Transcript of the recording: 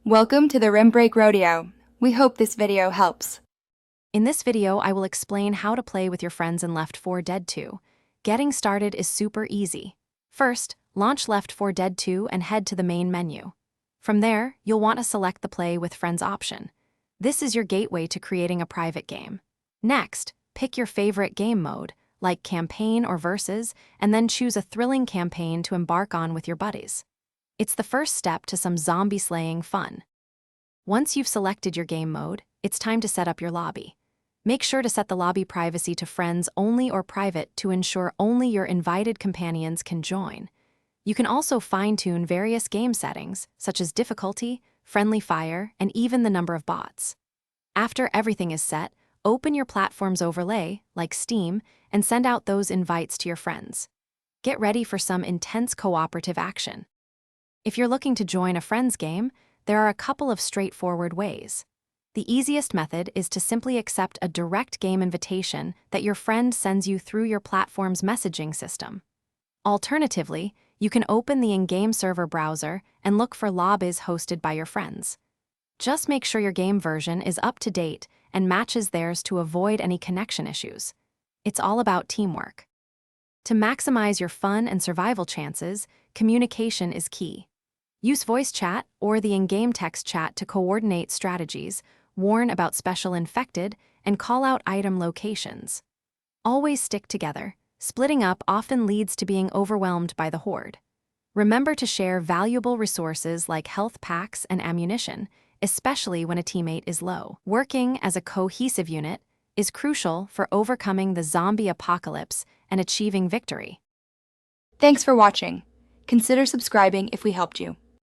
Welcome to the Rim Break Rodeo. We hope this video helps. In this video, I will explain how to play with your friends in Left 4 Dead 2. Getting started is super easy. First, launch Left 4 Dead 2 and head to the main menu. From there, you'll want to select the Play with Friends option. This is your gateway to creating a private game. Next, pick your favorite game mode, like Campaign or Versus, and then choose a thrilling campaign to embark on with your buddies. It's the first step to some zombie-slaying fun. Once you've selected your game mode, it's time to set up your lobby. Make sure to set the lobby privacy to friends only or private to ensure only your invited companions can join. You can also fine-tune various game settings, such as difficulty, friendly fire, and even the number of bots. After everything is set, open your platform's overlay, like Steam, and send out those invites to your friends. Get ready for some intense cooperative action. If you're looking to join a friend's game, there are a couple of straightforward ways. The easiest method is to simply accept a direct game invitation that your friend sends you through your platform's messaging system. Alternatively, you can open the in-game server browser and look for lobbies hosted by your friends. Just make sure your game version is up to date and matches theirs to avoid any connection issues. It's all about teamwork. To maximize your fun and survival chances, communication is key. Use voice chat or the in-game text chat to coordinate strategies, warn about special infected, and call out item locations. Always stick together. Splitting up often leads to being overwhelmed by the horde. Remember to share valuable resources like health packs and ammunition, especially when a teammate is low. Working as a cohesive unit is crucial for overcoming the zombie apocalypse and achieving victory. Thanks for watching. Consider subscribing if we helped you.